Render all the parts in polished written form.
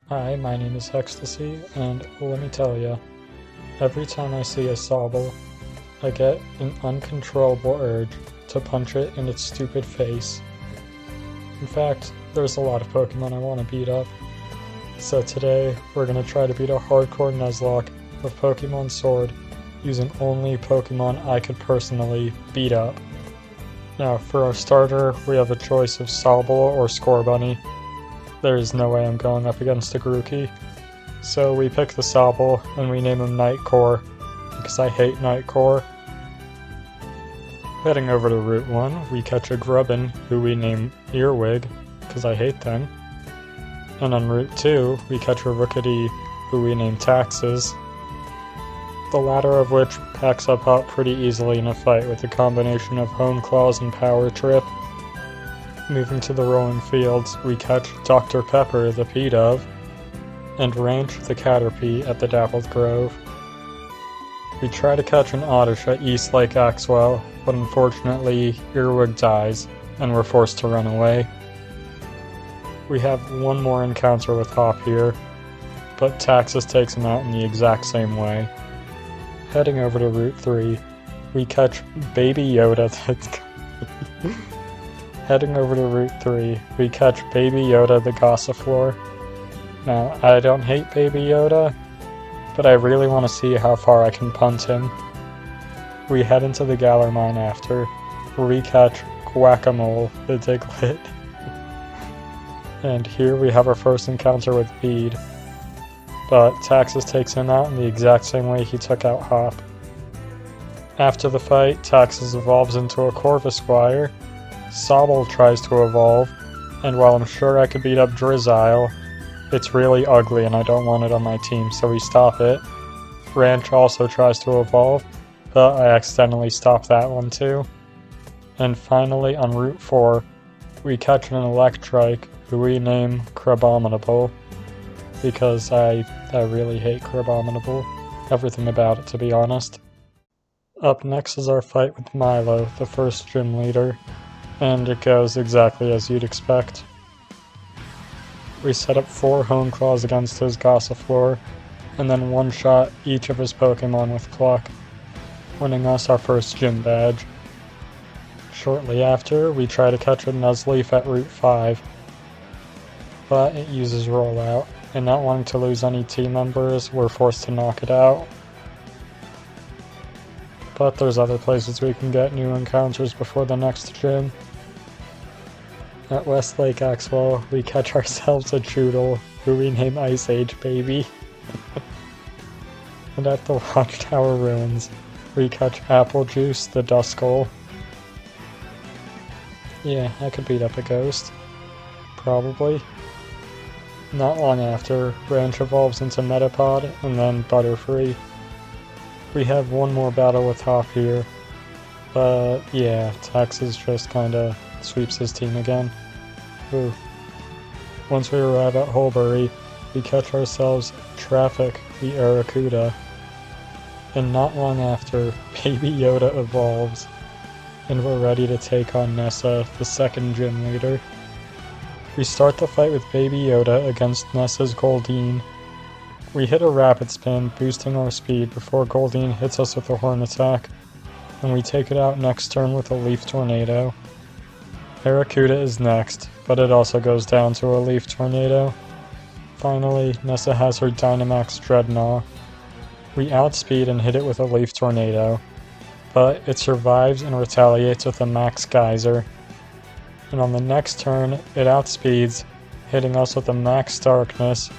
Hi, my name is Hextasy, and let me tell ya, every time I see a Sobble, I get an uncontrollable urge to punch it in its stupid face. In fact, there's a lot of Pokemon I want to beat up. So today, we're going to try to beat a hardcore Nuzlocke with Pokemon Sword using only Pokemon I could personally beat up. Now, for our starter, we have a choice of Sobble or Scorbunny. There's no way I'm going up against a Grookey. So we pick the Sobble and we name him Nightcore, because I hate Nightcore. Heading over to Route 1, we catch a Grubbin, who we name Earwig, because I hate them. And on Route 2, we catch a Rookity, who we name Taxes. The latter of which packs up hot pretty easily in a fight with a combination of Hone Claws and Power Trip. Moving to the rolling fields, we catch Dr. Pepper, the P-Dove, and Ranch, the Caterpie, at the Dappled Grove. We try to catch an Oddish at East Lake Axwell, but unfortunately Earwig dies, and we're forced to run away. We have one more encounter with Hop here, but Taxus takes him out in the exact same way. Heading over to Route 3, we catch Baby Yoda Heading over to Route 3, we catch Baby Yoda the Gossifleur. Now, I don't hate Baby Yoda, but I really want to see how far I can punt him. We head into the Galar Mine after, where we catch Guacamole the Diglett. And here we have our first encounter with Bede, but Taxus takes him out in the exact same way he took out Hop. After the fight, Taxus evolves into a Corvisquire. Sobble tries to evolve, and while I'm sure I could beat up Drizzile, it's really ugly and I don't want it on my team, so we stop it. Ranch also tries to evolve, but I accidentally stop that one too. And finally, on Route 4, we catch an Electrike, who we name Crabominable, because I really hate Crabominable. Everything about it, to be honest. Up next is our fight with Milo, the first gym leader. And it goes exactly as you'd expect. We set up 4 Hone Claws against his Gossifleur, and then one-shot each of his Pokemon with Pluck, winning us our first gym badge. Shortly after, we try to catch a Nuzleaf at Route 5, but it uses Rollout, and not wanting to lose any team members, we're forced to knock it out. But there's other places we can get new encounters before the next gym. At West Lake Axwell, we catch ourselves a Choodle, who we name Ice Age Baby. And at the Watchtower Ruins, we catch Apple Juice the Duskull. Yeah, I could beat up a ghost. Probably. Not long after, Ranch evolves into Metapod, and then Butterfree. We have one more battle with Hop here, but yeah, Taxus just kinda sweeps his team again. Ooh. Once we arrive at Holbury, we catch ourselves Traffic, the Arrokuda, and not long after, Baby Yoda evolves, and we're ready to take on Nessa, the second gym leader. We start the fight with Baby Yoda against Nessa's Goldeen. We hit a Rapid Spin, boosting our speed before Goldeen hits us with a Horn Attack, and we take it out next turn with a Leaf Tornado. Arrokuda is next, but it also goes down to a Leaf Tornado. Finally, Nessa has her Dynamax Dreadnought. We outspeed and hit it with a Leaf Tornado, but it survives and retaliates with a Max Geyser. And on the next turn, it outspeeds, hitting us with a Max Darkness,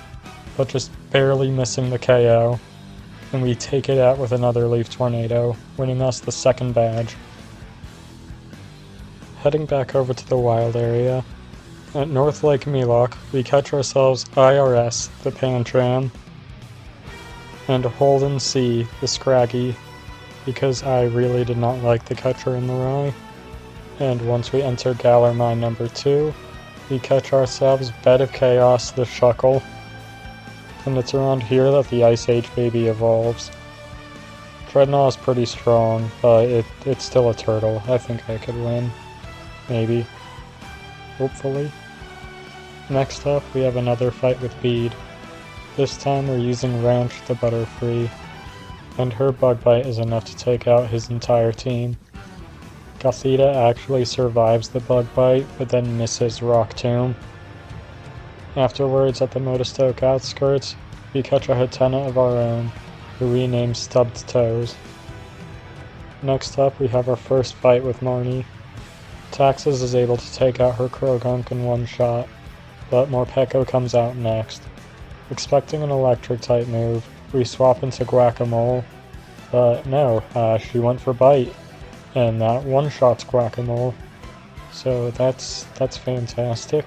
but just barely missing the KO, and we take it out with another Leaf Tornado, winning us the second badge. Heading back over to the wild area, at North Lake Milock, we catch ourselves IRS, the Pantram, and Holden C, the Scraggy, because I really did not like the catcher in the Rye. And once we enter Galar Mine number 2, we catch ourselves Bed of Chaos, the Shuckle. And it's around here that the Ice Age Baby evolves. Dreadnought is pretty strong, but it's still a turtle. I think I could win. Maybe. Hopefully. Next up, we have another fight with Bede, This time we're using Ranch the Butterfree, and her Bug Bite is enough to take out his entire team. Gothita actually survives the Bug Bite, but then misses Rock Tomb. Afterwards, at the Motostoke outskirts, we catch a Hatena of our own, who we name Stubbed Toes. Next up, we have our first fight with Marnie. Taxes is able to take out her Krogunk in one shot, but Morpeko comes out next. Expecting an electric type move, we swap into Guacamole, but no, she went for Bite, and that one-shots Guacamole, so that's fantastic.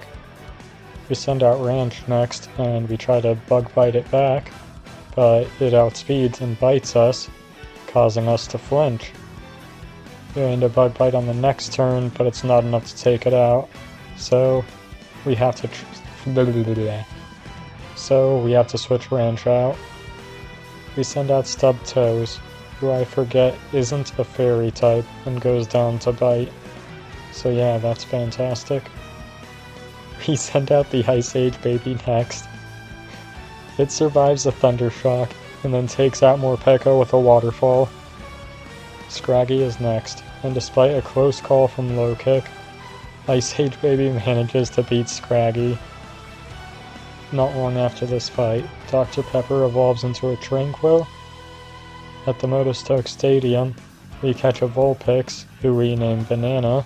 We send out Ranch next, and we try to Bug Bite it back, but it outspeeds and bites us, causing us to flinch. We end a Bug Bite on the next turn, but it's not enough to take it out, so we have to switch Ranch out. We send out Stubbed Toes, who I forget isn't a fairy type and goes down to Bite. So yeah, that's fantastic. We send out the Ice Age baby next. It survives a Thunder Shock and then takes out Morpeko with a Waterfall. Scraggy is next, and despite a close call from Low Kick, Ice Age baby manages to beat Scraggy. Not long after this fight, Dr. Pepper evolves into a Tranquil. At the Motostoke Stadium, we catch a Vulpix, who we name Banana,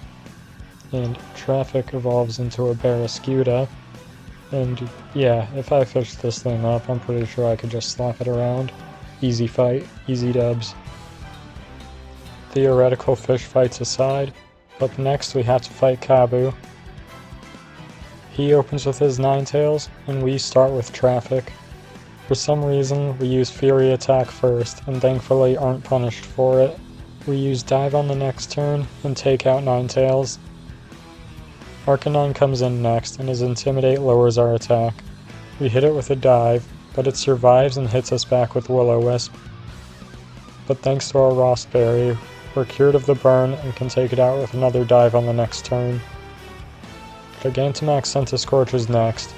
and Traffic evolves into a Barraskewda, and yeah, if I fish this thing up, I'm pretty sure I could just slap it around. Easy fight, easy dubs. Theoretical fish fights aside, up next we have to fight Kabu. He opens with his Ninetales, and we start with Traffic. For some reason, we use Fury Attack first, and thankfully aren't punished for it. We use Dive on the next turn, and take out Ninetales. Arcanine comes in next, and his Intimidate lowers our attack. We hit it with a Dive, but it survives and hits us back with Will-O-Wisp. But thanks to our Rossberry, we're cured of the burn and can take it out with another Dive on the next turn. Gigantamax Centiskorch is next.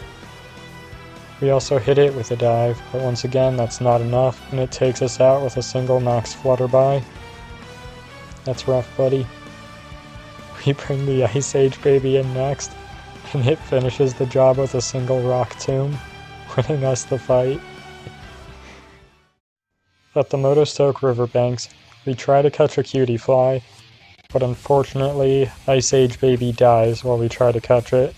We also hit it with a Dive, but once again that's not enough, and it takes us out with a single Max Flutterby. That's rough, buddy. We bring the Ice Age baby in next, and it finishes the job with a single Rock Tomb, winning us the fight. At the Motostoke Riverbanks, we try to catch a Cutie Fly, but unfortunately, Ice Age baby dies while we try to catch it.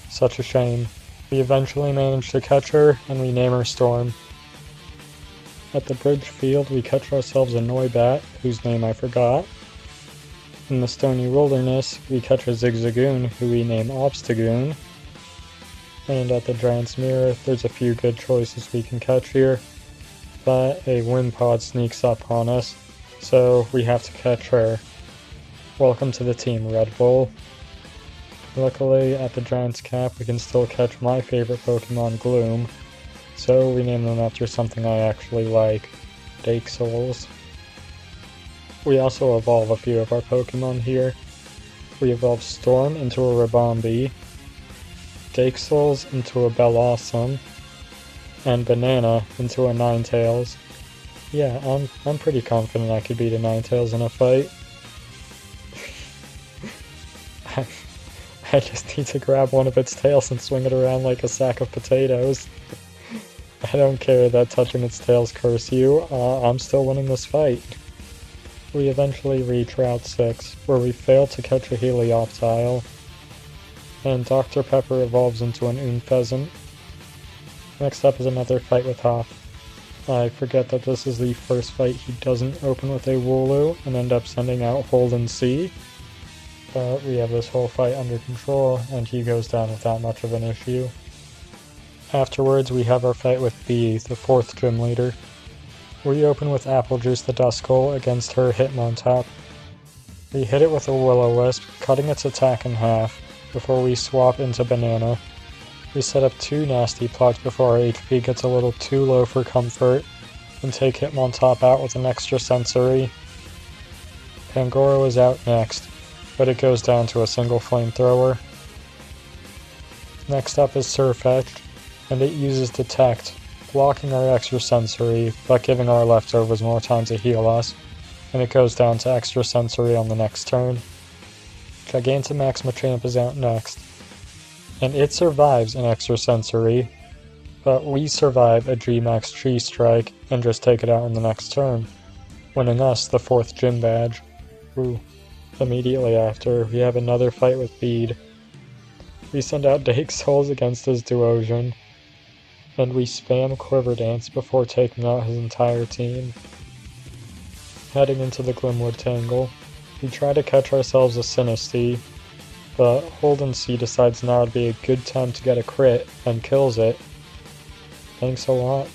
Such a shame. We eventually manage to catch her, and we name her Storm. At the Bridge Field, we catch ourselves a Noibat, whose name I forgot. In the Stony Wilderness, we catch a Zigzagoon, who we name Obstagoon. And at the Giant's Mirror, there's a few good choices we can catch here, but a Wimpod sneaks up on us, so we have to catch her. Welcome to the team, Red Bull. Luckily, at the Giant's Cap, we can still catch my favorite Pokemon, Gloom, so we name them after something I actually like, Dake Souls. We also evolve a few of our Pokemon here. We evolve Storm into a Ribombee, Dake Souls into a Bellossom, and Banana into a Ninetales. Yeah, I'm pretty confident I could beat a Ninetales in a fight. I just need to grab one of its tails and swing it around like a sack of potatoes. I don't care that touching its tails curse you, I'm still winning this fight. We eventually reach Route 6, where we fail to catch a Helioptile, and Dr. Pepper evolves into an Unfezant. Next up is another fight with Hop. I forget that this is the first fight he doesn't open with a Wooloo and end up sending out Holden C. But we have this whole fight under control, and he goes down without much of an issue. Afterwards, we have our fight with Bee, the 4th gym leader. We open with Applejuice the Duskull against her Hitmontop. We hit it with a Will-O-Wisp, cutting its attack in half, before we swap into Banana. We set up 2 nasty plots before our HP gets a little too low for comfort, and take Hitmontop out with an extra sensory. Pangoro is out next, but it goes down to a single flamethrower. Next up is Sirfetch'd. and it uses Detect, blocking our extrasensory, but giving our leftovers more time to heal us, and it goes down to extrasensory on the next turn. Gigantamax Machamp is out next, and it survives an extrasensory, but we survive a G-Max Tree Strike and just take it out on the next turn, winning us the 4th gym badge. Ooh. Immediately after, we have another fight with Bead. We send out Dake Souls against his Duosion, and we spam Quiver Dance before taking out his entire team. Heading into the Glimwood Tangle, we try to catch ourselves a Sinistea, but Holden C decides now would be a good time to get a crit and kills it. Thanks a lot.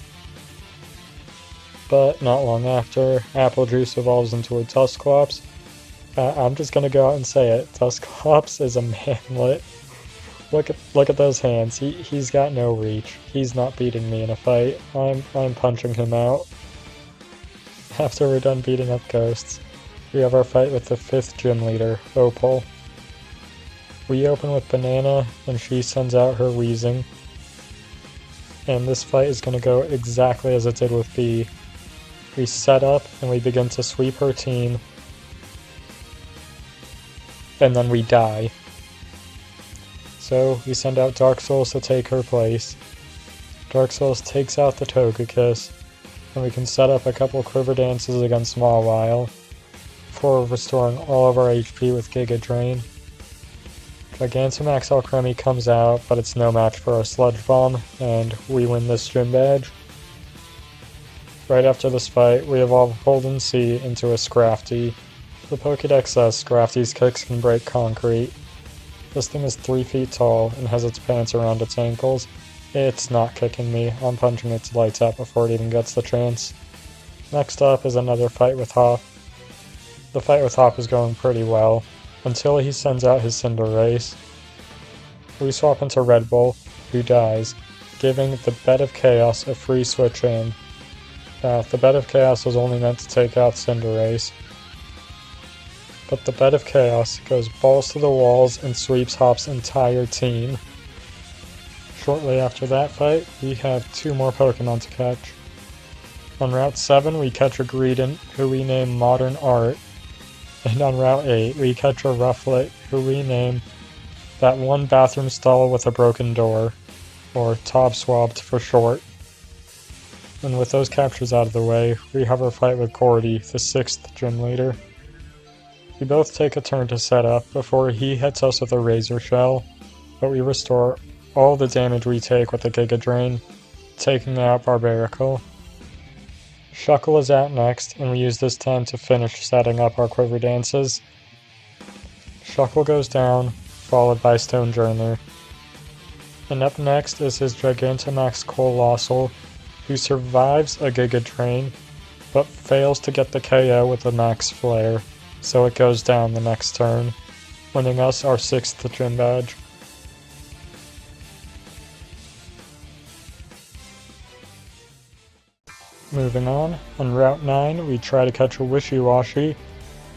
But not long after, Apple Juice evolves into a Dusclops. I'm just gonna go out and say it. Dusclops is a manlet. Look at those hands. He's got no reach. He's not beating me in a fight. I'm punching him out. After we're done beating up ghosts, we have our fight with the 5th gym leader, Opal. We open with Banana, and she sends out her Weezing. And this fight is gonna go exactly as it did with B. We set up, and we begin to sweep her team. And then we die. So we send out Dark Souls to take her place. Dark Souls takes out the Togekiss, and we can set up a couple Quiver Dances against Mawile before restoring all of our HP with Giga Drain. Gigantamax Alcremie comes out, but it's no match for our Sludge Bomb, and we win this gym badge. Right after this fight, we evolve Holden C into a Scrafty. The Pokédex says Scrafty's kicks can break concrete. This thing is 3 feet tall and has its pants around its ankles. It's not kicking me. I'm punching its lights out before it even gets the chance. Next up is another fight with Hop. The fight with Hop is going pretty well, until he sends out his Cinderace. We swap into Red Bull, who dies, giving the Bed of Chaos a free switch in. The Bed of Chaos was only meant to take out Cinderace, but the Bed of Chaos goes balls to the walls and sweeps Hop's entire team. Shortly after that fight, we have 2 more Pokemon to catch. On Route 7, we catch a Greedent, who we name Modern Art, and on Route 8, we catch a Rufflet, who we name that one bathroom stall with a broken door, or Tobswabbed for short. And with those captures out of the way, we have our fight with Cordy, the 6th gym leader. We both take a turn to set up before he hits us with a Razor Shell, but we restore all the damage we take with the Giga Drain, taking out Barbarical. Shuckle is out next, and we use this time to finish setting up our Quiver Dances. Shuckle goes down, followed by Stonejourner. And up next is his Gigantamax Colossal, who survives a Giga Drain, but fails to get the KO with a Max Flare, so it goes down the next turn, winning us our 6th gym badge. Moving on Route 9 we try to catch a Wishy-Washy,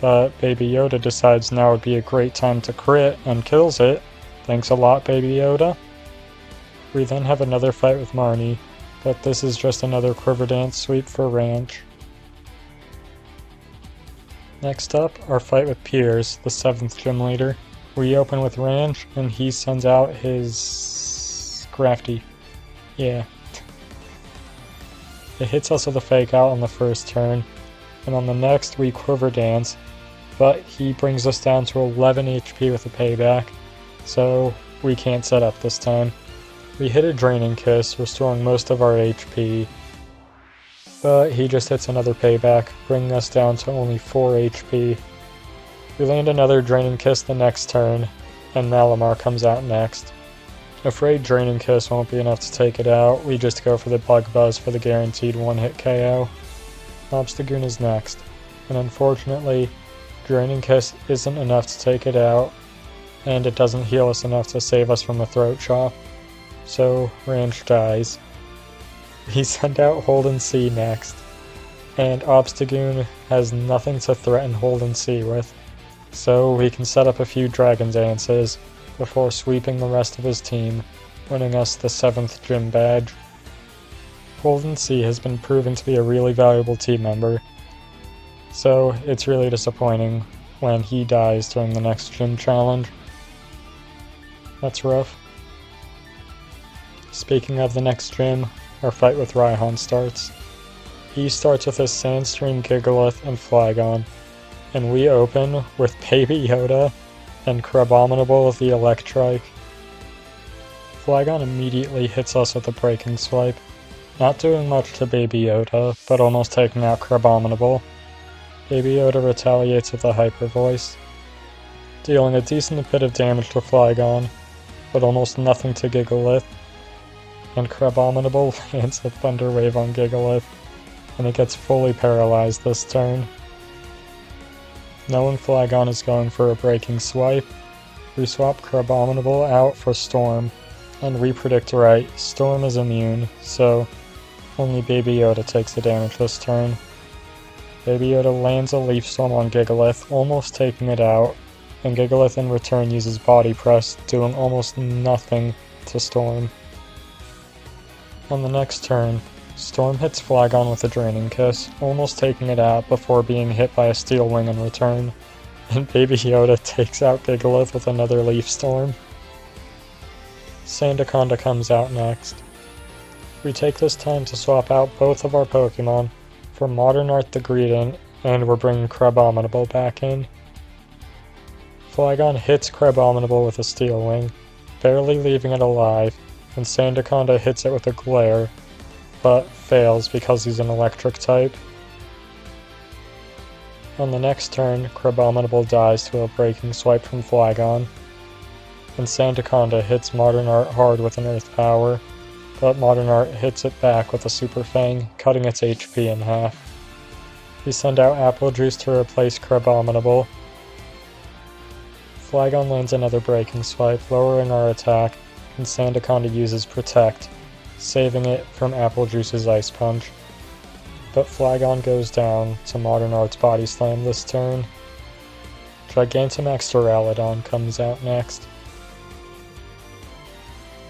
but Baby Yoda decides now would be a great time to crit and kills it. Thanks a lot, Baby Yoda. We then have another fight with Marnie, but this is just another Quiver Dance sweep for Ranch. Next up, our fight with Piers, the 7th gym leader. We open with Ranch, and he sends out his Crafty. Yeah. It hits us with a Fake Out on the first turn, and on the next we Quiver Dance, but he brings us down to 11 HP with a Payback, so we can't set up this time. We hit a Draining Kiss, restoring most of our HP, but he just hits another Payback, bringing us down to only 4 HP. We land another Draining Kiss the next turn, and Malamar comes out next. Afraid Draining Kiss won't be enough to take it out, we just go for the Bug Buzz for the guaranteed one-hit KO. Obstagoon is next, and unfortunately, Draining Kiss isn't enough to take it out, and it doesn't heal us enough to save us from a Throat Chop, so Ranch dies. We send out Holden C next, and Obstagoon has nothing to threaten Holden C with, so we can set up a few Dragon Dances before sweeping the rest of his team, winning us the 7th gym badge. Golden Sea has been proven to be a really valuable team member, so it's really disappointing when he dies during the next gym challenge. That's rough. Speaking of the next gym, our fight with Raihan starts. He starts with his Sandstream, Gigalith, and Flygon, and we open with Baby Yoda and Crabominable with the Electrike. Flygon immediately hits us with a Breaking Swipe, not doing much to Baby Yoda, but almost taking out Crabominable. Baby Yoda retaliates with a Hyper Voice, dealing a decent bit of damage to Flygon, but almost nothing to Gigalith, and Crabominable lands a Thunder Wave on Gigalith, and it gets fully paralyzed this turn. Knowing Flygon is going for a Breaking Swipe, we swap Crabominable out for Storm, and we predict right, Storm is immune, so only Baby Yoda takes the damage this turn. Baby Yoda lands a Leaf Storm on Gigalith, almost taking it out, and Gigalith in return uses Body Press, doing almost nothing to Storm. On the next turn, Storm hits Flygon with a Draining Kiss, almost taking it out before being hit by a Steel Wing in return, and Baby Yoda takes out Gigalith with another Leaf Storm. Sandaconda comes out next. We take this time to swap out both of our Pokemon for Modern Art the Greedent, and we're bringing Crabominable back in. Flygon hits Crabominable with a Steel Wing, barely leaving it alive, and Sandaconda hits it with a Glare, but fails because he's an electric type. On the next turn, Crabominable dies to a Breaking Swipe from Flygon, and Sandaconda hits Modern Art hard with an Earth Power, but Modern Art hits it back with a Super Fang, cutting its HP in half. We send out Apple Juice to replace Crabominable. Flygon lands another Breaking Swipe, lowering our attack, and Sandaconda uses Protect, saving it from Apple Juice's Ice Punch. But Flygon goes down to Modern Art's Body Slam this turn. Gigantamax Duraludon comes out next.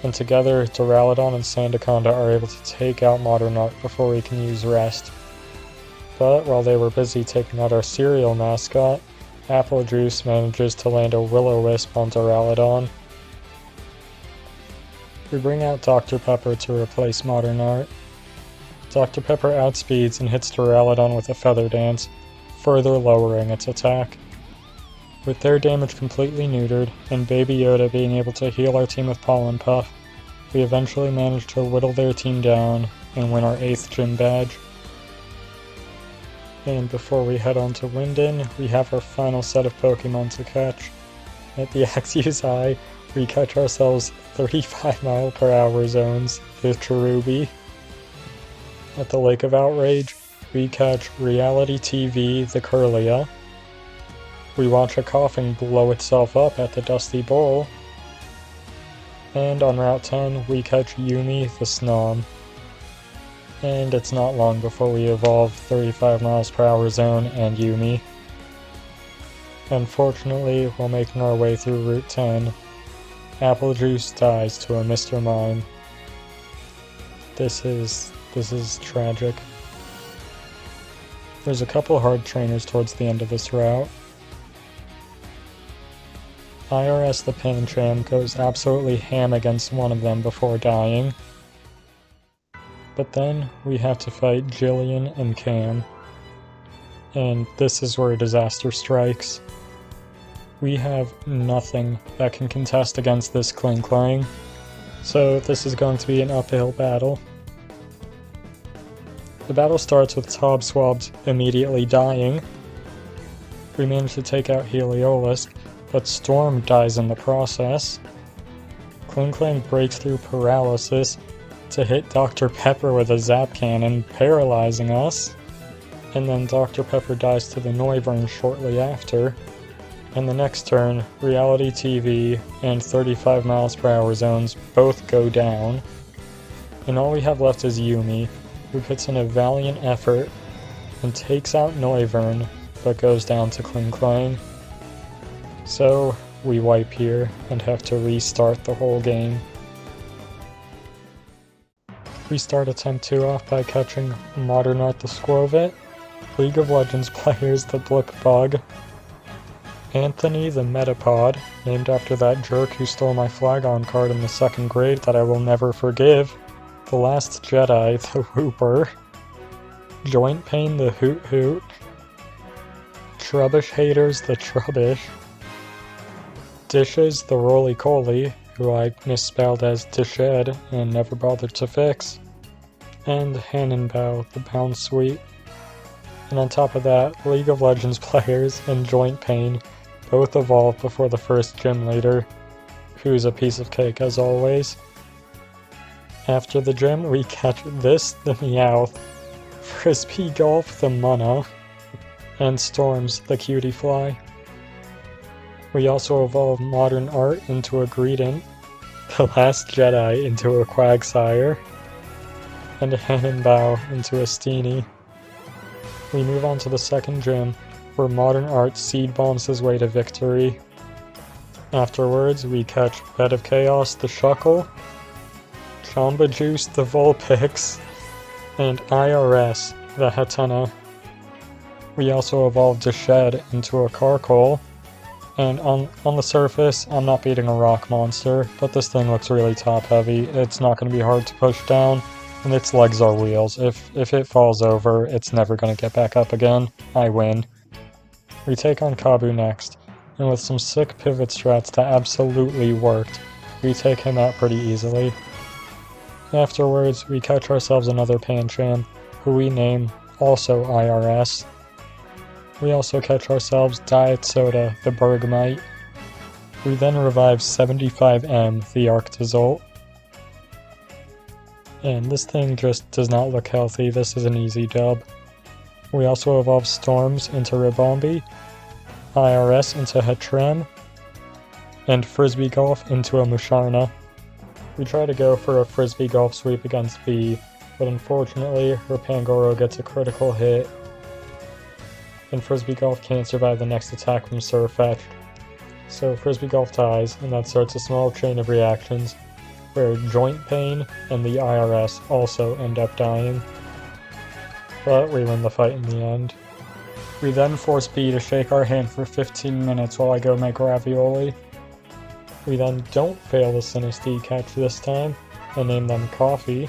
And together, Duraludon and Sandaconda are able to take out Modern Art before we can use Rest. But while they were busy taking out our cereal mascot, Apple Juice manages to land a Will-O-Wisp on Duraludon. We bring out Dr. Pepper to replace Modern Art. Dr. Pepper outspeeds and hits Duraludon with a Feather Dance, further lowering its attack. With their damage completely neutered, and Baby Yoda being able to heal our team with Pollen Puff, we eventually manage to whittle their team down and win our 8th gym badge. And before we head on to Winden, we have our final set of Pokemon to catch. At the Axew's Eye, we catch ourselves 35-mile-per-hour zones with Cherubi. At the Lake of Outrage, we catch Reality TV the Curlia. We watch a Coughing blow itself up at the Dusty Bowl. And on Route 10, we catch Yumi the Snom. And it's not long before we evolve 35-miles-per-hour zone and Yumi. Unfortunately, while making our way through Route 10, Apple Juice dies to a Mr. Mime. This is tragic. There's a couple hard trainers towards the end of this route. IRS the Pancham goes absolutely ham against one of them before dying. But then we have to fight Jillian and Cam. And this is where disaster strikes. We have nothing that can contest against this Klinklang, so this is going to be an uphill battle. The battle starts with Tobswabs immediately dying. We manage to take out Heliolisk, but Storm dies in the process. Klinklang breaks through Paralysis to hit Dr. Pepper with a Zap Cannon, paralyzing us. And then Dr. Pepper dies to the Noivern shortly after. And the next turn, Reality TV and 35 miles per hour zones both go down. And all we have left is Yumi, who puts in a valiant effort and takes out Noivern, but goes down to Klinklang. So we wipe here and have to restart the whole game. We start attempt 2 off by catching Modern Art the Squovit, League of Legends players the Blickbug, Anthony the Metapod, named after that jerk who stole my Flagon card in the 2nd grade that I will never forgive, The Last Jedi the Whooper, Joint Pain the Hoot Hoot, Trubbish Haters the Trubbish, Dishes the Roly Coly, who I misspelled as Dished and never bothered to fix, and Hannenbau the Pound Sweet. And on top of that, League of Legends players and Joint Pain both evolved before the first gym leader, who's a piece of cake as always. After the gym, we catch this the Meowth, Frisbee Golf the Munna, and Storms the Cutie Fly. We also evolve Modern Art into a Greedent, The Last Jedi into a Quagsire, and Hannenbau into a Steenie. We move on to the 2nd gym, where Modern Art seed bombs his way to victory. Afterwards, we catch Bed of Chaos the Shuckle, Jamba Juice the Vulpix, and IRS the Hatena. We also evolve Dished into a Carkol, and on the surface, I'm not beating a rock monster, but this thing looks really top heavy. It's not going to be hard to push down, and its legs are wheels. If it falls over, it's never going to get back up again. I win. We take on Kabu next, and with some sick pivot strats that absolutely worked, we take him out pretty easily. Afterwards, we catch ourselves another Pancham, who we name also IRS. We also catch ourselves Diet Soda the Bergmite. We then revive 75M the Arctozolt. And this thing just does not look healthy. This is an easy dub. We also evolve Storms into Ribombee, IRS into Hetrem, and Frisbee Golf into a Musharna. We try to go for a Frisbee Golf sweep against B, but unfortunately Rapangoro gets a critical hit, and Frisbee Golf can't survive the next attack from Surfetch. So Frisbee Golf dies, and that starts a small chain of reactions, where Joint Pain and the IRS also end up dying. But we win the fight in the end. We then force B to shake our hand for 15 minutes while I go make ravioli. We then don't fail the Sinistea catch this time, and name them Coffee.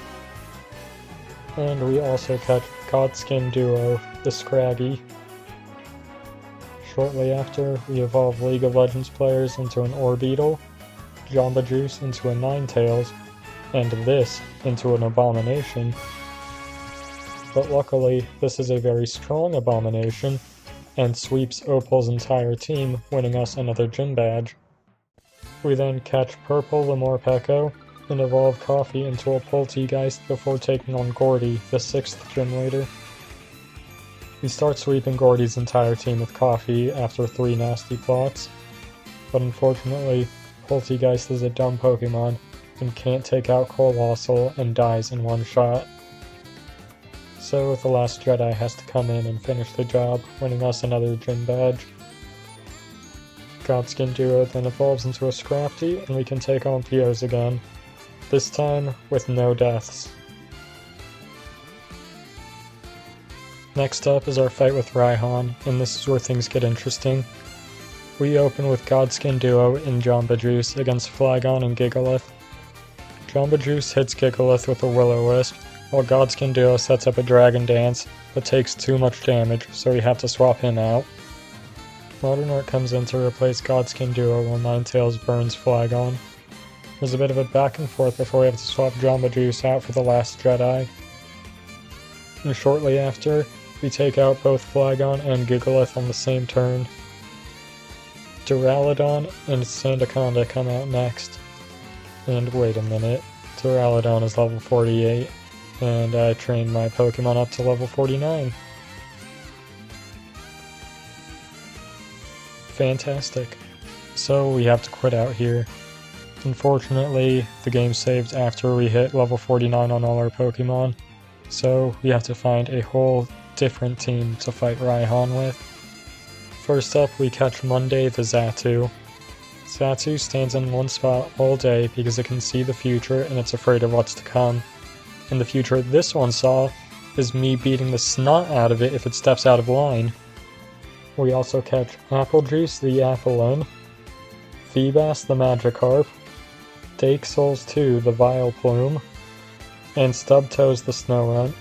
And we also catch Godskin Duo, the Scraggy. Shortly after, we evolve League of Legends players into an Orbeetle, Jamba Juice into a Ninetales, and this into an Abomination. But luckily, this is a very strong Abomination, and sweeps Opal's entire team, winning us another gym badge. We then catch Purple the Morpeko, and evolve Coffee into a Poltegeist before taking on Gordy, the 6th gym leader. We start sweeping Gordy's entire team with Coffee after 3 nasty plots, but unfortunately, Poltegeist is a dumb Pokemon and can't take out Colossal and dies in one shot. So the Last Jedi has to come in and finish the job, winning us another gym badge. Godskin Duo then evolves into a Scrafty, and we can take on Pios again, this time with no deaths. Next up is our fight with Raihan, and this is where things get interesting. We open with Godskin Duo in Jamba Juice against Flygon and Gigalith. Jamba Juice hits Gigalith with a Will-O-Wisp, while Godskin Duo sets up a Dragon Dance, but takes too much damage, so we have to swap him out. Modern Art comes in to replace Godskin Duo while Ninetales burns Flygon. There's a bit of a back and forth before we have to swap Jamba Juice out for the Last Jedi. And shortly after, we take out both Flygon and Gigalith on the same turn. Duraludon and Sandaconda come out next. And wait a minute, Duraludon is level 48, and I trained my Pokemon up to level 49. Fantastic. So we have to quit out here. Unfortunately, the game saved after we hit level 49 on all our Pokemon, so we have to find a whole different team to fight Raihan with. First up, we catch Monday the Xatu. Xatu stands in one spot all day because it can see the future and it's afraid of what's to come. in the future this one saw is me beating the snot out of it if it steps out of line. We also catch Applejuice the Applin, Feebas the Magikarp, Dake Souls 2 the Vileplume, and Stubtoes the Snorunt.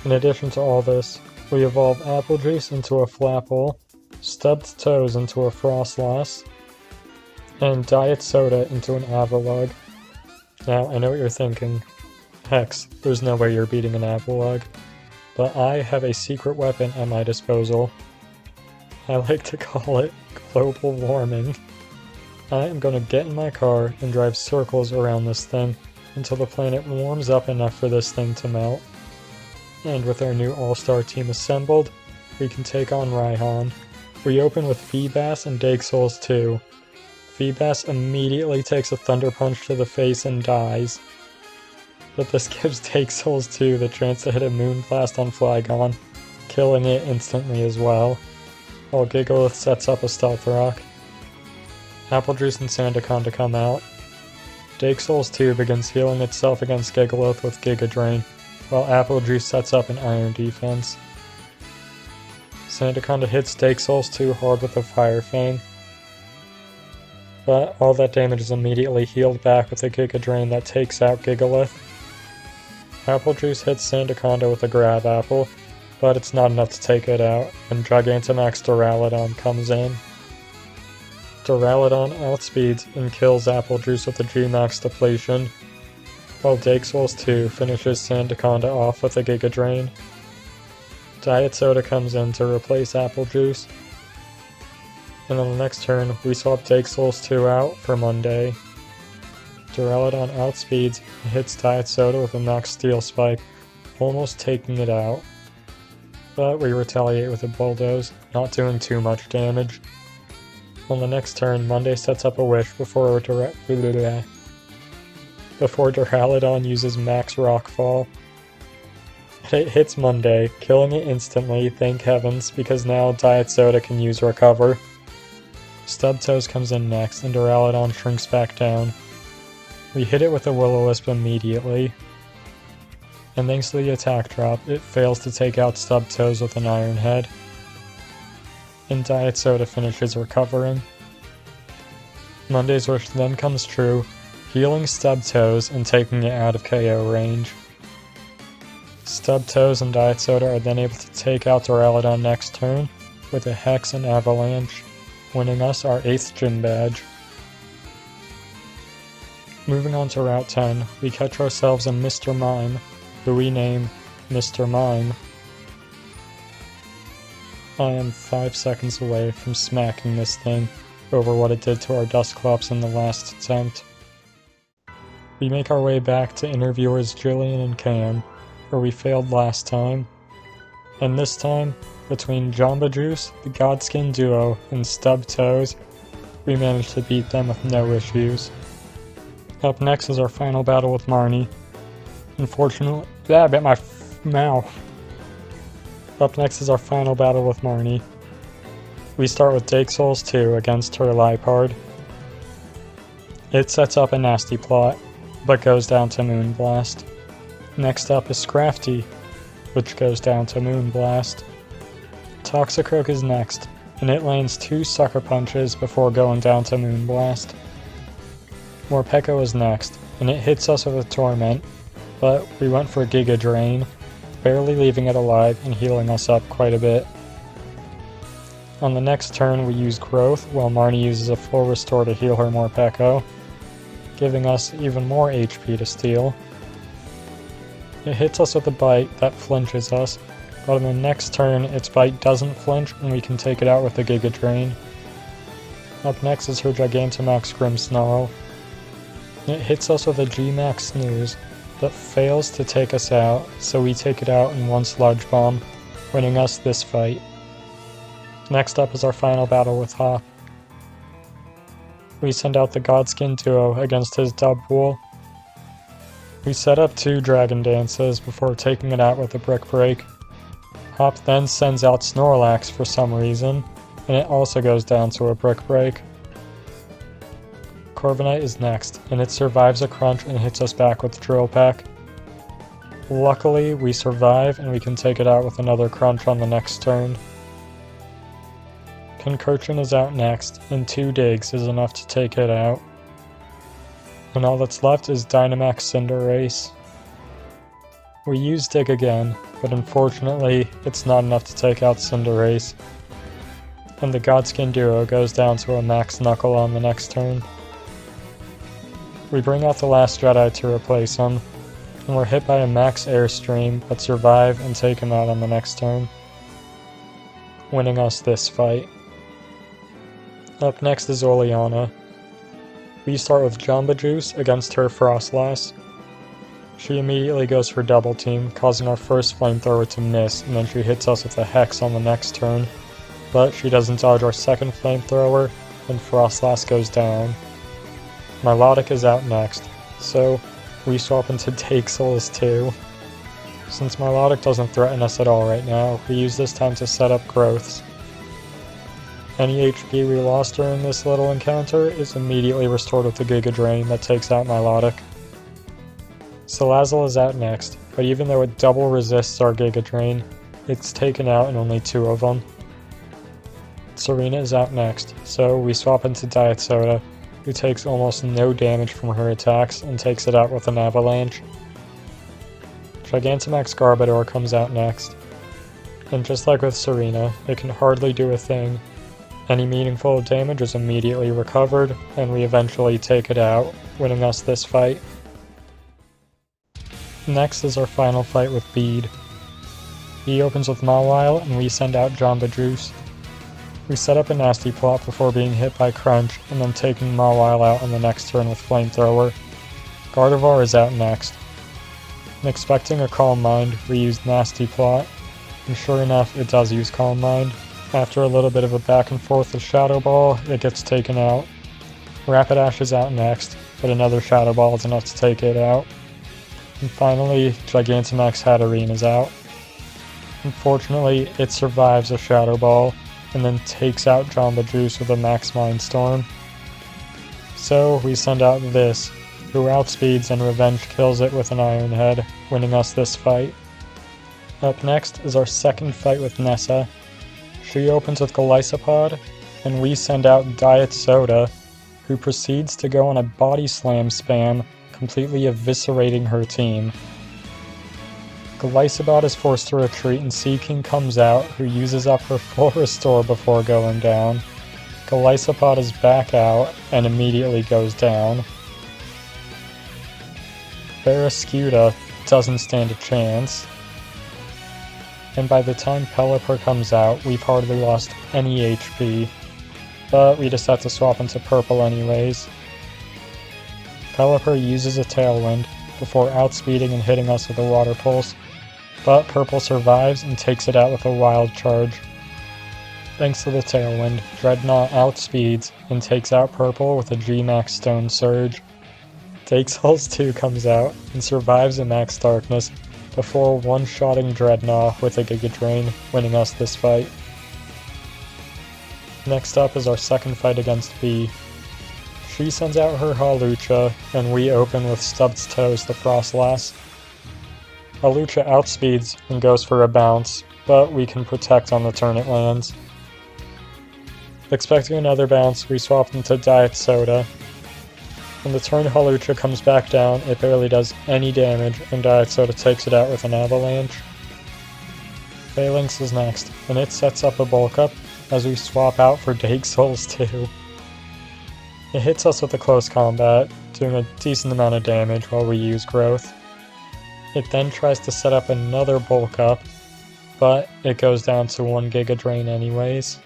In addition to all this, we evolve Applejuice into a Flapple, Stubbed Toes into a Frostlass, and Diet Soda into an Avalugg. Now, I know what you're thinking. Hex, there's no way you're beating an Avalugg. But I have a secret weapon at my disposal. I like to call it global warming. I am going to get in my car and drive circles around this thing until the planet warms up enough for this thing to melt. And with our new all-star team assembled, we can take on Raihan. We open with Feebas and Dake Souls 2. Feebas immediately takes a Thunder Punch to the face and dies. But this gives Dake Souls 2 the chance to hit a Moonblast on Flygon, killing it instantly as well, while Gigalith sets up a Stealth Rock. Applejuice and Sandaconda come out. Dake Souls 2 begins healing itself against Gigalith with Giga Drain, while Applejuice sets up an Iron Defense. Sandaconda hits Dake Souls 2 hard with a Fire Fang, but all that damage is immediately healed back with a Giga Drain that takes out Gigalith. Applejuice hits Sandaconda with a Grab Apple, but it's not enough to take it out, and Gigantamax Duraludon comes in. Duraludon outspeeds and kills Applejuice with a G-Max Depletion, while Dake Souls 2 finishes Sandaconda off with a Giga Drain. Diet Soda comes in to replace Applejuice, and on the next turn we swap Dake Souls 2 out for Monday. Duraludon outspeeds and hits Diet Soda with a Max Steel Spike, almost taking it out. But we retaliate with a Bulldoze, not doing too much damage. On the next turn, Monday sets up a Wish before Duraludon uses Max Rockfall. It hits Monday, killing it instantly, thank heavens, because now Diet Soda can use Recover. Stubtoes comes in next, and Duraludon shrinks back down. We hit it with a Will-O-Wisp immediately, and thanks to the attack drop, it fails to take out Stubtoes with an Iron Head, and Diet Soda finishes recovering. Monday's Wish then comes true, healing Stubtoes and taking it out of KO range. Stubtoes and Diet Soda are then able to take out Duraludon next turn with a Hex and Avalanche, winning us our 8th Gym Badge. Moving on to Route 10, we catch ourselves a Mr. Mime, who we name Mr. Mime. I am 5 seconds away from smacking this thing over what it did to our Dusclops in the last attempt. We make our way back to interviewers Jillian and Cam, where we failed last time, and this time, between Jamba Juice, the Godskin Duo, and Stubtoes, we managed to beat them with no issues. Up next is our final battle with Marnie. Unfortunately, I bit my mouth. Up next is our final battle with Marnie. We start with Dake Souls 2 against her Liepard. It sets up a nasty plot, but goes down to Moonblast. Next up is Scrafty, which goes down to Moonblast. Toxicroak is next, and it lands 2 Sucker Punches before going down to Moonblast. Morpeko is next, and it hits us with a Torment, but we went for Giga Drain, barely leaving it alive and healing us up quite a bit. On the next turn we use Growth, while Marnie uses a full Restore to heal her Morpeko, giving us even more HP to steal. It hits us with a Bite that flinches us, but on the next turn its Bite doesn't flinch and we can take it out with a Giga Drain. Up next is her Gigantamax Grimmsnarl. It hits us with a G-Max Snooze, but fails to take us out, so we take it out in one Sludge Bomb, winning us this fight. Next up is our final battle with Hop. We send out the Godskin Duo against his Dubwool. We set up 2 Dragon Dances before taking it out with a Brick Break. Hop then sends out Snorlax for some reason, and it also goes down to a Brick Break. Corviknight is next, and it survives a crunch and hits us back with Drill Peck. Luckily, we survive and we can take it out with another crunch on the next turn. Concussion is out next, and 2 digs is enough to take it out. And all that's left is Dynamax Cinderace. We use Dig again, but unfortunately, it's not enough to take out Cinderace. And the Godskin duo goes down to a Max Knuckle on the next turn. We bring out the last Jedi to replace him, and we're hit by a Max Airstream, but survive and take him out on the next turn, winning us this fight. Up next is Oleana. We start with Jamba Juice against her Frostlass. She immediately goes for Double Team, causing our first Flamethrower to miss, and then she hits us with a Hex on the next turn. But she doesn't dodge our second Flamethrower, and Frostlass goes down. Milotic is out next, so we swap into Take Souls 2. Since Milotic doesn't threaten us at all right now, we use this time to set up growths. Any HP we lost during this little encounter is immediately restored with the Giga Drain that takes out Milotic. Salazzle is out next, but even though it double resists our Giga Drain, it's taken out in only 2 of them. Serena is out next, so we swap into Diet Soda, who takes almost no damage from her attacks and takes it out with an Avalanche. Gigantamax Garbodor comes out next, and just like with Serena, it can hardly do a thing. Any meaningful damage is immediately recovered, and we eventually take it out, winning us this fight. Next is our final fight with Bede. He opens with Mawile, and we send out Jamba Juice. We set up a nasty plot before being hit by Crunch, and then taking Mawile out on the next turn with Flamethrower. Gardevoir is out next. And expecting a Calm Mind, we used Nasty Plot, and sure enough, it does use Calm Mind. After a little bit of a back and forth with Shadow Ball, it gets taken out. Rapidash is out next, but another Shadow Ball is enough to take it out. And finally, Gigantamax Hatterene is out. Unfortunately, it survives a Shadow Ball, and then takes out Jamba Juice with a Max Mind Storm. So we send out this, who outspeeds and revenge kills it with an Iron Head, winning us this fight. Up next is our second fight with Nessa. She opens with Golisopod, and we send out Diet Soda, who proceeds to go on a Body Slam spam, completely eviscerating her team. Golisopod is forced to retreat and Seaking comes out, who uses up her full restore before going down. Golisopod is back out and immediately goes down. Barraskewda doesn't stand a chance. And by the time Pelipper comes out, we've hardly lost any HP, but we just have to swap into Purple anyways. Pelipper uses a Tailwind before outspeeding and hitting us with a Water Pulse, but Purple survives and takes it out with a Wild Charge. Thanks to the Tailwind, Dreadnought outspeeds and takes out Purple with a G-Max Stone Surge. Take Souls 2 comes out and survives a Max Darkness before one-shotting Dreadnought with a Giga Drain, winning us this fight. Next up is our second fight against Bee. She sends out her Hawlucha, and we open with Stubbed Toes the Frostlass. Hawlucha outspeeds and goes for a bounce, but we can protect on the turn it lands. Expecting another bounce, we swap into Diet Soda. When the turn Hawlucha comes back down, it barely does any damage, and Diet Soda takes it out with an Avalanche. Phalanx is next, and it sets up a Bulk Up as we swap out for Dark Souls 2. It hits us with a close combat, doing a decent amount of damage while we use Growth. It then tries to set up another Bulk Up, but it goes down to 1 Giga Drain anyways.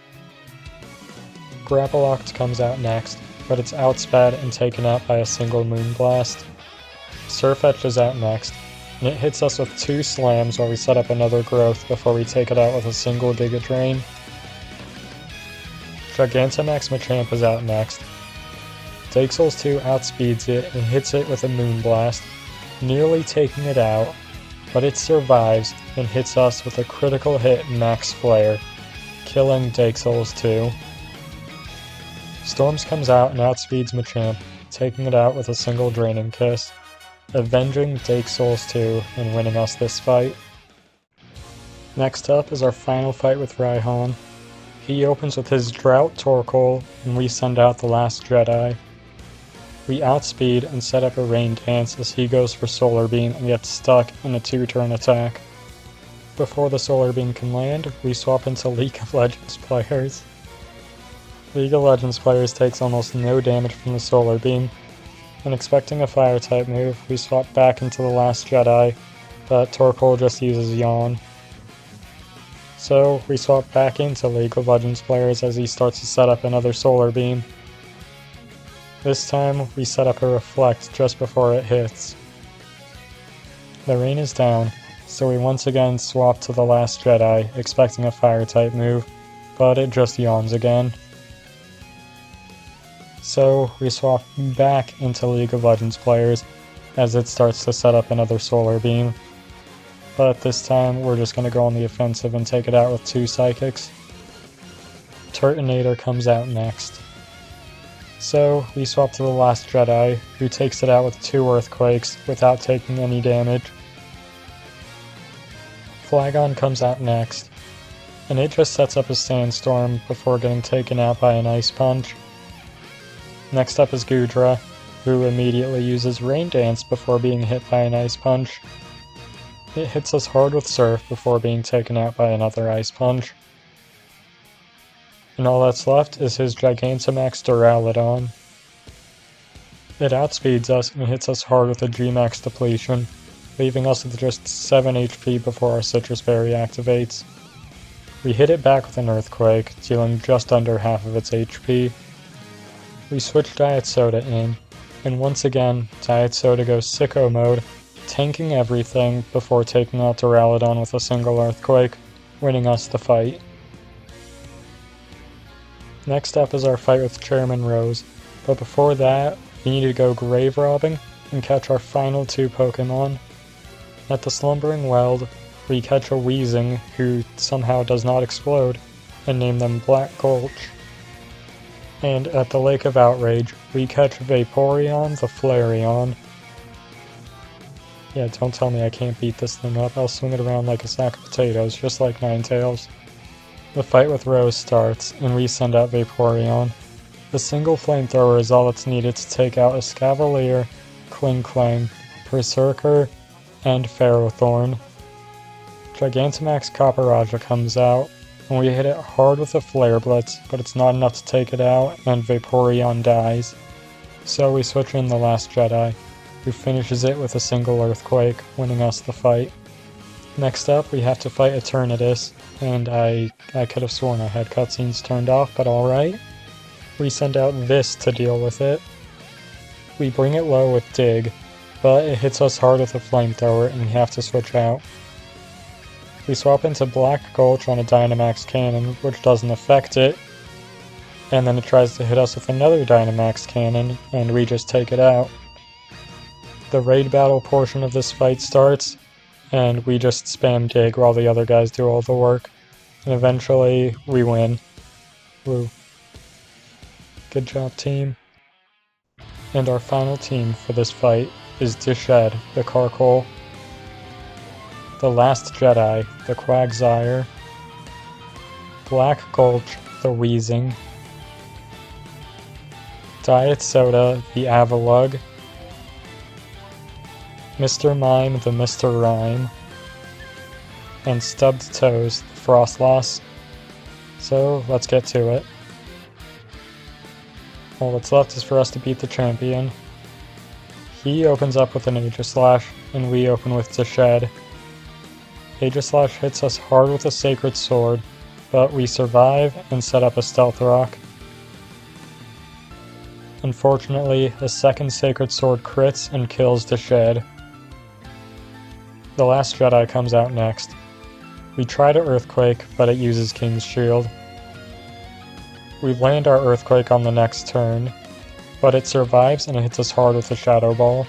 Grapploct comes out next, but it's outsped and taken out by a single Moonblast. Surfetch is out next, and it hits us with 2 slams while we set up another Growth before we take it out with a single Giga Drain. Gigantamax Machamp is out next. Dark Souls 2 outspeeds it and hits it with a Moonblast, nearly taking it out, but it survives and hits us with a critical hit Max Flare, killing Dark Souls 2. Storms comes out and outspeeds Machamp, taking it out with a single Draining Kiss. avenging Dark Souls 2 and winning us this fight. Next up is our final fight with Raihan. He opens with his Drought Torkoal, and we send out the Last Jedi. We outspeed and set up a rain dance as he goes for Solar Beam and gets stuck in a 2-turn attack. Before the Solar Beam can land, we swap into League of Legends players. League of Legends players takes almost no damage from the Solar Beam, and expecting a Fire type move, we swap back into the Last Jedi, but Torkoal just uses Yawn. So we swap back into League of Legends players as he starts to set up another Solar Beam. This time we set up a Reflect just before it hits. The rain is down, so we once again swap to the Last Jedi, expecting a Fire type move, but it just yawns again. So we swap back into League of Legends players as it starts to set up another Solar Beam. But this time we're just going to go on the offensive and take it out with 2 Psychics. Turtonator comes out next. So we swap to the Last Jedi, who takes it out with 2 Earthquakes without taking any damage. Flagon comes out next, and it just sets up a Sandstorm before getting taken out by an Ice Punch. Next up is Gudra, who immediately uses Rain Dance before being hit by an Ice Punch. It hits us hard with Surf before being taken out by another Ice Punch. And all that's left is his Gigantamax Duraludon. It outspeeds us and hits us hard with a G-Max Depletion, leaving us with just 7 HP before our Citrus Berry activates. We hit it back with an Earthquake, dealing just under half of its HP. We switch Diet Soda in, and once again, Diet Soda goes Sicko mode, tanking everything before taking out Duraludon with a single Earthquake, winning us the fight. Next up is our fight with Chairman Rose, but before that, we need to go Grave Robbing and catch our final 2 Pokémon. At the Slumbering Weld, we catch a Weezing who somehow does not explode, and name them Black Gulch. And at the Lake of Outrage, we catch Vaporeon the Flareon. Yeah, don't tell me I can't beat this thing up. I'll swing it around like a sack of potatoes, just like Ninetales. The fight with Rose starts, and we send out Vaporeon. The single flamethrower is all that's needed to take out Escavalier, Klinklang, Berserker, and Ferrothorn. Gigantamax Copperajah comes out, and we hit it hard with a Flare Blitz, but it's not enough to take it out, and Vaporeon dies. So we switch in the Last Jedi, who finishes it with a single Earthquake, winning us the fight. Next up, we have to fight Eternatus, and I could have sworn I had cutscenes turned off, but alright. We send out this to deal with it. We bring it low with Dig, but it hits us hard with a Flamethrower, and we have to switch out. We swap into Black Gulch on a Dynamax Cannon, which doesn't affect it, and then it tries to hit us with another Dynamax Cannon, and we just take it out. The raid battle portion of this fight starts, and we just spam Dig while the other guys do all the work, and eventually we win. Woo. Good job, team. And our final team for this fight is Dished, the Carkol, the Last Jedi, the Quagsire, Black Gulch, the Weezing, Diet Soda, the Avalugg, Mr. Mime, the Mr. Rhyme, and Stubbed Toes, the Frostloss. So let's get to it. All that's left is for us to beat the champion. He opens up with an Aegislash, and we open with Dished. Aegislash hits us hard with a Sacred Sword, but we survive and set up a Stealth Rock. Unfortunately, a second Sacred Sword crits and kills Dished. The Last Jedi comes out next. We try to Earthquake, but it uses King's Shield. We land our Earthquake on the next turn, but it survives and it hits us hard with a Shadow Ball.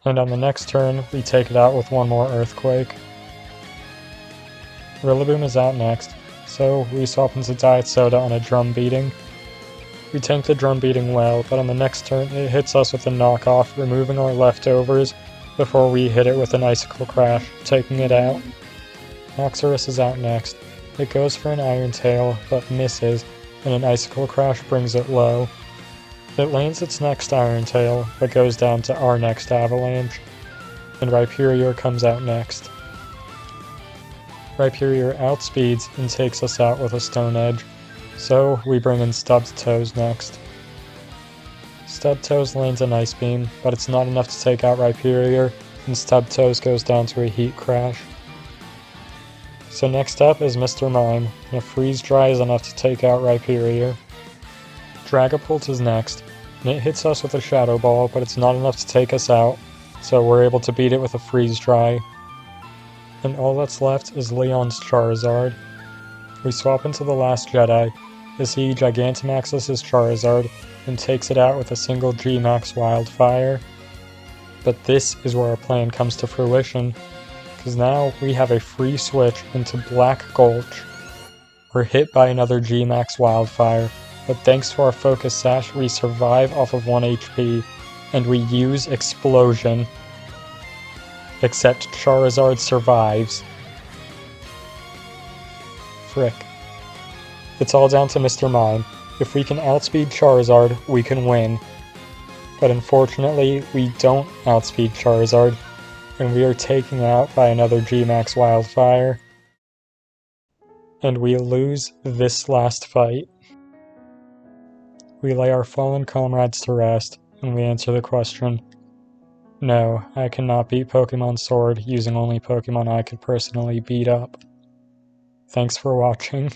And on the next turn, we take it out with one more Earthquake. Rillaboom is out next, so we swap into Diet Soda on a Drum Beating. We tank the drum beating well, but on the next turn it hits us with a knockoff, removing our leftovers before we hit it with an icicle crash, taking it out. Noxorus is out next. It goes for an Iron Tail, but misses, and an icicle crash brings it low. It lands its next Iron Tail, but goes down to our next Avalanche, and Rhyperior comes out next. Rhyperior outspeeds and takes us out with a Stone Edge, so we bring in Stubbed Toes next. Stubbed Toes lands an Ice Beam, but it's not enough to take out Rhyperior, and Stubbed Toes goes down to a Heat Crash. So next up is Mr. Mime, and a Freeze Dry is enough to take out Rhyperior. Dragapult is next, and it hits us with a Shadow Ball, but it's not enough to take us out, so we're able to beat it with a Freeze Dry. And all that's left is Leon's Charizard. We swap into the Last Jedi, as he Gigantamaxes his Charizard, and takes it out with a single G-Max Wildfire. But this is where our plan comes to fruition, because now we have a free switch into Black Gulch. We're hit by another G-Max Wildfire, but thanks to our Focus Sash we survive off of 1 HP, and we use Explosion. Except Charizard survives. Frick. It's all down to Mr. Mime. If we can outspeed Charizard, we can win. But unfortunately, we don't outspeed Charizard, and we are taken out by another G-Max Wildfire. And we lose this last fight. We lay our fallen comrades to rest, and we answer the question. No, I cannot beat Pokemon Sword using only Pokemon I could personally beat up. Thanks for watching.